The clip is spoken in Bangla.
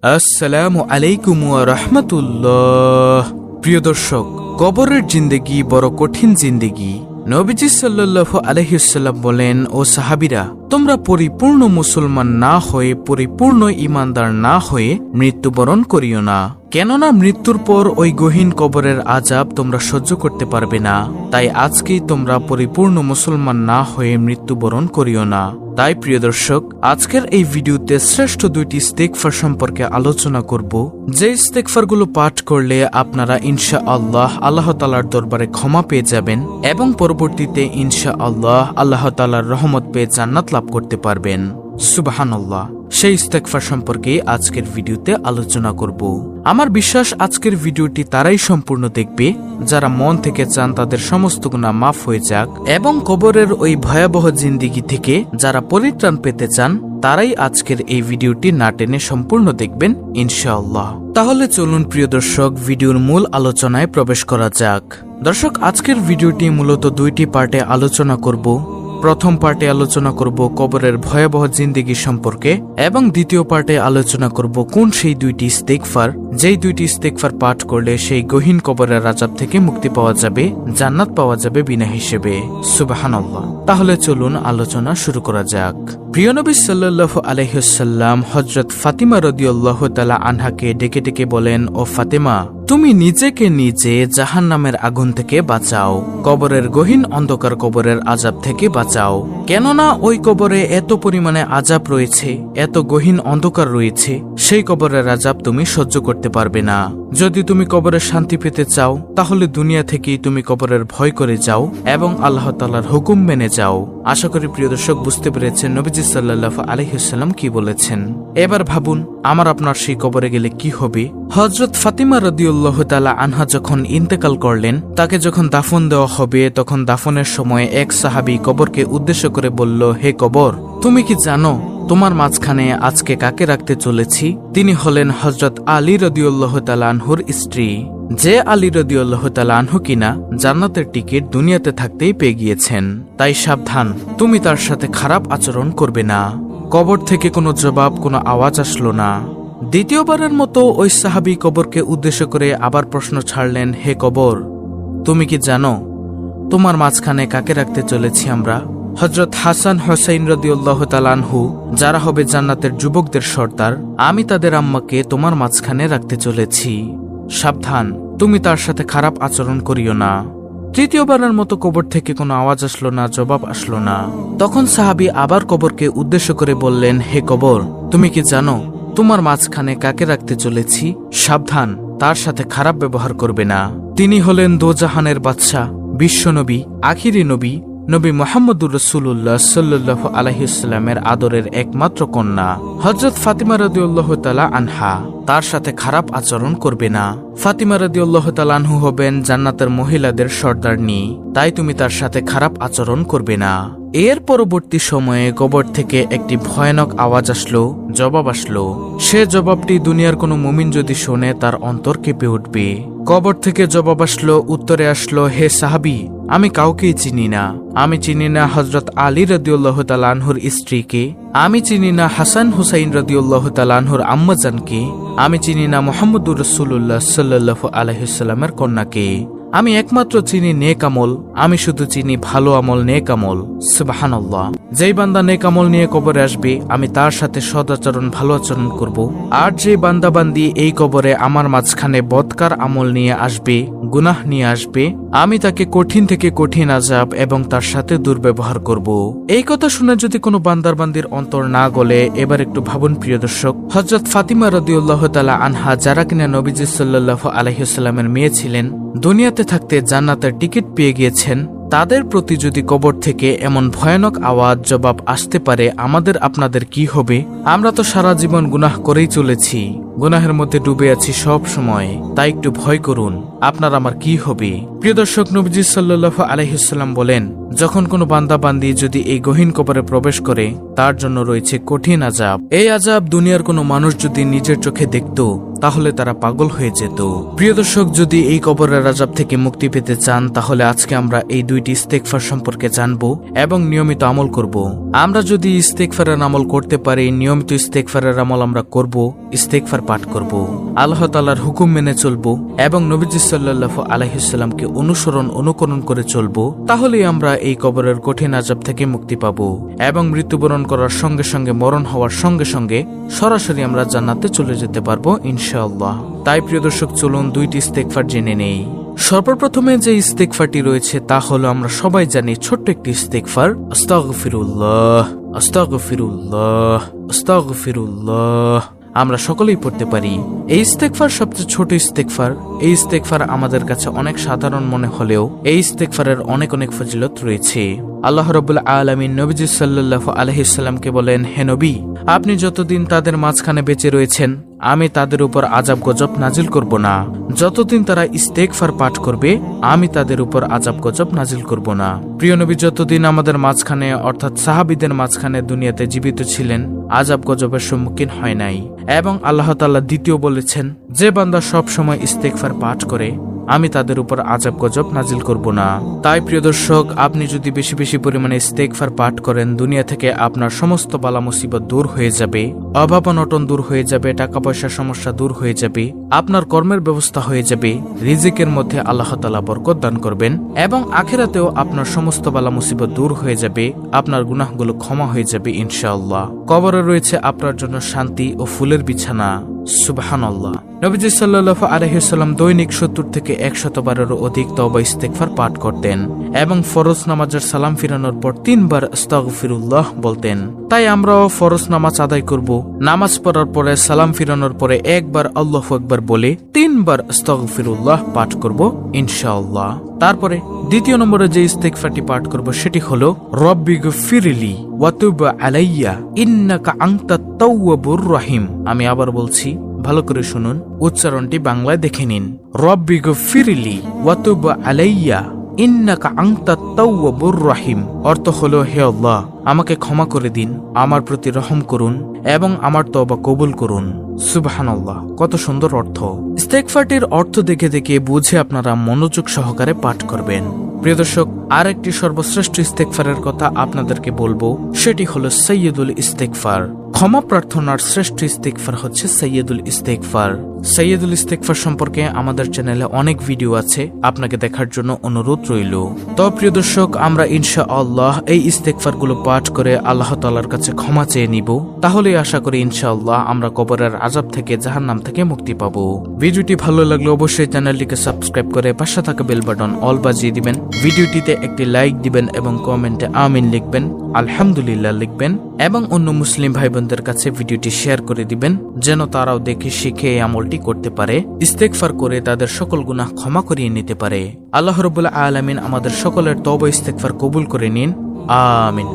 আসসালামু আলাইকুম ওয়া রাহমাতুল্লাহ। প্রিয় দর্শক, কবরের জিন্দেগি বড় কঠিন জিন্দেগি। নবীজি সাল্লাল্লাহু আলাইহি ওয়াসাল্লাম বলেন, ও সাহাবীরা, তোমরা পরিপূর্ণ মুসলমান না হয়ে, পরিপূর্ণ ঈমানদার না হয়ে মৃত্যুবরণ করিও না। কেননা মৃত্যুর পর ওই গহীন কবরের আযাব তোমরা সহ্য করতে পারবে না। তাই আজকেই তোমরা পরিপূর্ণ মুসলমান না হয়ে মৃত্যুবরণ করিও না। তাই প্রিয় দর্শক, আজকের এই ভিডিওতে শ্রেষ্ঠ দুইটি ইস্তেগফার সম্পর্কে আলোচনা করব, যে ইস্তেগফারগুলো পাঠ করলে আপনারা ইনশাআল্লাহ আল্লাহ তাআলার দরবারে ক্ষমা পেয়ে যাবেন এবং পরবর্তীতে ইনশাআল্লাহ আল্লাহ তাআলার রহমত পেয়ে জান্নাত লাভ করতে পারবেন। সুবহানাল্লাহ। সেই ইস্তেগফার সম্পর্কে আজকের ভিডিওতে আলোচনা করব। আমার বিশ্বাস আজকের ভিডিওটি তারাই সম্পূর্ণ দেখবে যারা মন থেকে চান তাদের সমস্ত গুনাহ মাফ হয়ে যাক এবং কবরের ওই ভয়াবহ জিন্দেগি থেকে যারা পরিত্রাণ পেতে চান তারাই আজকের এই ভিডিওটি না টেনে সম্পূর্ণ দেখবেন ইনশাআল্লাহ। তাহলে চলুন প্রিয় দর্শক, ভিডিওর মূল আলোচনায় প্রবেশ করা যাক। দর্শক, আজকের ভিডিওটি মূলত দুইটি পার্টে আলোচনা করব। প্রথম পার্টে আলোচনা করব কবরের ভয়াবহ জিন্দেগি সম্পর্কে এবং দ্বিতীয় পার্টে আলোচনা করব কোন সেই দুইটি ইস্তেগফার, যেই দুইটি ইস্তেগফার পাঠ করলে সেই গহীন কবরের আযাব থেকে মুক্তি পাওয়া যাবে, জান্নাত পাওয়া যাবে বিনা হিসেবে। সুবহানাল্লাহ। তাহলে চলুন আলোচনা শুরু করা যাক। প্রিয় নবী সাল্লাল্লাহু আলাইহি ওয়াসাল্লাম হযরত ফাতিমা রাদিয়াল্লাহু তাআলা আনহাকে ডেকে ডেকে বলেন, ও ফাতেমা, তুমি নিজেকে নিজে জাহান্নামের আগুন থেকে বাঁচাও, কবরের গহীন অন্ধকার কবরের আযাব থেকে বাঁচাও। কেননা ওই কবরে এত পরিমাণে আযাব রয়েছে, এত গহীন অন্ধকার রয়েছে, সেই কবরের আযাব তুমি সহ্য করতে পারবে না। যদি তুমি কবরের শান্তি পেতে চাও তাহলে দুনিয়া থেকেই তুমি কবরের ভয় করে যাও এবং আল্লাহ তাআলার হুকুম মেনে যাও। আশা করি প্রিয় দর্শক বুঝতে পেরেছেন নবীজি সাল্লাল্লাহু আলাইহি ওয়াসাল্লাম কি বলেছেন। এবার ভাবুন, আমার আপনার সেই কবরে গেলে কি হবে। হযরত ফাতিমা রাদিয়াল্লাহু তাআলা আনহা যখন ইন্তেকাল করলেন, তাকে যখন দাফন দেওয়া হবে, তখন দাফনের সময় এক সাহাবী কবরকে উদ্দেশ্য করে বলল, হে কবর, তুমি কি জানো তোমার মাঝখানে আজকে কাকে রাখতে চলেছি? তিনি হলেন হযরত আলী রাদিয়াল্লাহু তাআলা আনহুর স্ত্রী, যে আলী রাদিয়াল্লাহু তাআলা আনহু কিনা জান্নাতের টিকিট দুনিয়াতে থাকতেই পেয়ে গিয়েছেন। তাই সাবধান, তুমি তার সাথে খারাপ আচরণ করবে না। কবর থেকে কোনো জবাব, কোনো আওয়াজ আসলো না। দ্বিতীয়বারের মতো ওই সাহাবী কবরকে উদ্দেশ্য করে আবার প্রশ্ন ছাড়লেন, হে কবর, তুমি কি জানো তোমার মাঝখানে কাকে রাখতে চলেছি আমরা? হযরত হাসান হুসাইন রাদিয়াল্লাহু তাআলা আনহু, যারা হবে জান্নাতের যুবকদের সর্দার, আমি তাদের আম্মাকে তোমার মাঝখানে রাখতে চলেছি। সাবধান, তুমি তার সাথে খারাপ আচরণ করিও না। তৃতীয়বারের মতো কবর থেকে কোনো আওয়াজ আসলো না, জবাব আসলো না। তখন সাহাবী আবার কবরকে উদ্দেশ্য করে বললেন, হে কবর, তুমি কি জানো তোমার মাঝখানে কাকে রাখতে চলেছি? সাবধান, তার সাথে খারাপ ব্যবহার করবে না। তিনি হলেন দোজাহানের বাদশা, বিশ্বনবী, আখিরি নবী, নবী মুহাম্মদুর রাসূলুল্লাহ সাল্লাল্লাহু আলাইহি ওয়াসাল্লামের আদরের একমাত্র কন্যা হযরত ফাতিমা রাদিয়াল্লাহু তাআলা আনহা। তার সাথে খারাপ আচরণ করবে না। ফাতিমা রাদিয়াল্লাহু তাআলা আনহু হবেন জান্নাতের মহিলাদের সর্দারনী, তাই তুমি তার সাথে খারাপ আচরণ করবে না। এর পরবর্তী সময়ে কবর থেকে একটি ভয়ানক আওয়াজ আসলো, জবাব আসলো। সে জবাবটি দুনিয়ার কোনো মুমিন যদি শোনে তার অন্তর কেঁপে উঠবে। কবর থেকে জবাব আসলো, উত্তরে আসলো, হে সাহাবী, আমি কাউকেই চিনি না। আমি চিনি না হযরত আলী রাদিয়াল্লাহু তাআলা আনহুর স্ত্রীকে, আমি চিনি না হাসান হুসাইন রাদিয়াল্লাহু তাআলা আনহুর আম্মাজানকে, আমি চিনি না মুহাম্মদুর রাসূলুল্লাহ সাল্লাল্লাহু আলাইহি ওয়াসাল্লামের কন্যাকে। আমি একমাত্র চিনি নেক আমল, আমি শুধু চিনি ভালো আমল, নেক আমল। সুবহানাল্লাহ। যেই বান্দা নেক আমল নিয়ে কবরে আসবে, আমি তার সাথে সদাচরণ, ভালো আচরণ করব। আর যে বান্দাবান্দি এই কবরে আমার মাঝখানে বদকার আমল নিয়ে আসবে, গুনাহ নিয়ে আসবে, আমি তাকে কঠিন থেকে কঠিন আযাব এবং তার সাথে দুর্ব্যবহার করব। এই কথা শুনে যদি কোনো বান্দার-বান্দির অন্তর না গলে, এবার একটু ভাবুন প্রিয় দর্শক, হযরত ফাতিমা রাদিয়াল্লাহু তাআলা আনহা, যারা কিনা নবীজি সাল্লাল্লাহু আলাইহি ওয়াসাল্লামের মেয়ে ছিলেন, দুনিয়াতে থাকতে জান্নাতের টিকিট পেয়ে গিয়েছেন, তাদের প্রতি যদি কবর থেকে এমন ভয়ানক আওয়াজ, জবাব আসতে পারে, আমাদের আপনাদের কি হবে? আমরা তো সারা জীবন গুনাহ করেই চলেছি, গুনাহের মধ্যে ডুবে আছি সব সময়। তাই একটু ভয় করুন, আপনার আমার কি হবে। প্রিয় দর্শক, নবীজি সাল্লাল্লাহু আলাইহি ওয়াসাল্লাম বলেন, যখন কোনো বান্দা বান্দি যদি এই গহীন কবরে প্রবেশ করে, তার জন্য রয়েছে কঠিন আযাব। এই আযাব দুনিয়ার কোনো মানুষ যদি নিজের চোখে দেখত তাহলে তারা পাগল হয়ে যেত। প্রিয় দর্শক, যদি এই কবরের আযাব থেকে মুক্তি পেতে চান তাহলে আজকে আমরা এই দুইটি ইস্তেগফার সম্পর্কে জানবো এবং নিয়মিত আমল করব। আমরা যদি ইস্তেগফারের আমল করতে পারি, নিয়মিত ইস্তেগফারের আমল আমরা করব, ইস্তেগফার পাঠ করব, আল্লাহ তাআলার হুকুম মেনে চলব এবং নবীজি সাল্লাল্লাহু আলাইহি ওয়াসাল্লামকে অনুকরণ করে চলব, তাহলেই আমরা এই কবরের কঠিন আযাব থেকে মুক্তি পাব এবং মৃত্যুবরণ করার সঙ্গে সঙ্গে মরণ হওয়ার সঙ্গে সঙ্গে সরাসরি আমরা জান্নাতে চলে যেতে পারবো ইনশাআল্লাহ। তাই প্রিয় দর্শক, চলুন দুইটি ইস্তেগফার জেনে নেই। সর্বপ্রথমে যে ইস্তেগফারটি রয়েছে তা হলো আমরা সবাই জানি ছোট্ট একটি ইস্তেগফার, আস্তাগফিরুল্লাহ আস্তাগফিরুল্লাহ আস্তাগফিরুল্লাহ। আমরা সকলেই পড়তে পারি। এই ইস্তেগফার সবচেয়ে ছোট ইস্তেগফার। এই ইস্তেগফার আমাদের কাছে অনেক সাধারণ মনে হলেও এই ইস্তেগফারের অনেক অনেক ফজিলত রয়েছে। আল্লাহ রাব্বুল আলামিন নবীজি সাল্লাল্লাহু আলাইহি সাল্লামকে বলেন, হে নবী, আপনি যতদিন তাদের মাঝখানে বেঁচে রয়েছেন আমি তাদের উপর আযাব গজব নাজিল করব না। যতদিন তারা ইস্তেগফার পাঠ করবে আমি তাদের উপর আযাব গজব নাজিল করব না। প্রিয় নবী যতদিন আমাদের মাঝখানে অর্থাৎ সাহাবীদের মাঝখানে দুনিয়াতে জীবিত ছিলেন আযাব গজবের সম্মুখীন হয় নাই। এবং আল্লাহ তাআলা দ্বিতীয় বলেছেন, যে বান্দা সব সময় ইস্তেগফার পাঠ করে আমি তাদের উপর আযাব গজব নাজিল করব না। তাই প্রিয় দর্শক, আপনি যদি বেশি বেশি পরিমাণে ইস্তেগফার পাঠ করেন দুনিয়া থেকে আপনার সমস্ত বালা মুসিবত দূর হয়ে যাবে, অভাব অনটন দূর হয়ে যাবে, টাকা পয়সার সমস্যা দূর হয়ে যাবে, আপনার কর্মের ব্যবস্থা হয়ে যাবে, রিজিকের মধ্যে আল্লাহ তাআলা বরকত দান করবেন এবং আখিরাতেও আপনার সমস্ত বালা মুসিবত দূর হয়ে যাবে, আপনার গুনাহগুলো ক্ষমা হয়ে যাবে ইনশাআল্লাহ। কবরে রয়েছে আপনার জন্য শান্তি ও ফুলের বিছানা। সুবহানাল্লাহ। নবীজি সাল্লাল্লাহু আলাইহি ওয়াসাল্লাম দৈনিক 70 থেকে 100 বারেরও অধিক তওবা ইস্তেগফার পাঠ করতেন এবং ফরজ নামাজের সালাম ফিরানোর পর 3 বার আস্তাগফিরুল্লাহ বলতেন। তাই আমরাও ফরজ নামাজ আদায় করব, নামাজ পড়ার পরে সালাম ফিরানোর পরে একবার আল্লাহু আকবার বলে 3 বার আস্তাগফিরুল্লাহ পাঠ করব ইনশাআল্লাহ। তারপরে দ্বিতীয় নম্বরে যে ইস্তেগফারটি পাঠ করব সেটি হলো রব্বিগফিরলি ওয়া তুব আলাইয়া ইন্নাকা আনতাত তাওয়াবুর রহিম। আমি আবার বলছি, ভালো করে শুনুন, উচ্চারণটি বাংলায় দেখে নিন। রব্বিগফিরলি ওয়া তুব আলাইয়া ইন্নাকা আনতাত তাওয়াবুর রহিম। অর্থ হলো, হে আল্লাহ, আমাকে ক্ষমা করে দিন, আমার প্রতি রহম করুন এবং আমার তওবা কবুল করুন। সুবহানাল্লাহ, কত সুন্দর অর্থ। ইস্তেগফারটির অর্থ দেখে দেখে বুঝে আপনারা মনোযোগ সহকারে পাঠ করবেন। প্রিয় দর্শক, আর একটি সর্বশ্রেষ্ঠ ইস্তেগফারের কথা আপনাদেরকে বলবো, সেটি হলো সাইয়্যিদুল ইস্তেগফার। ক্ষমা প্রার্থনার শ্রেষ্ঠ ইস্তেগফার হচ্ছে সাইয়্যিদুল ইস্তেগফার। সাইয়্যিদুল ইস্তেগফার সম্পর্কে আমাদের চ্যানেলে অনেক ভিডিও আছে, আপনাকে দেখার জন্য অনুরোধ রইল। তো প্রিয় দর্শক, আমরা ইনশাআল্লাহ এই ইস্তেগফারগুলো পাঠ করে আল্লাহ তাআলার কাছে ক্ষমা চেয়ে নিব। তাহলে আশা করি ইনশাআল্লাহ আমরা কবরের আযাব থেকে, জাহান্নাম থেকে মুক্তি পাবো। ভিডিওটি ভালো লাগলে অবশ্যই চ্যানেলটিকে সাবস্ক্রাইব করে পাশে থাকা বেল বাটন অল বাজিয়ে দিবেন। ভিডিওটিতে একটি লাইক দিবেন এবং কমেন্টে আমিন লিখবেন, আলহামদুলিল্লাহ লিখবেন এবং অন্য মুসলিম ভাই বোনদের কাছে ভিডিওটি শেয়ার করে দিবেন, যেন তারাও দেখে শিখে এই আমলটি করতে পারে, ইস্তেগফার করে তাদের সকল গুনাহ ক্ষমা করিয়ে নিতে পারে। আল্লাহ রাব্বুল আলামিন আমাদের সকলের তওবা ইস্তেগফার কবুল করে নিন, আমিন।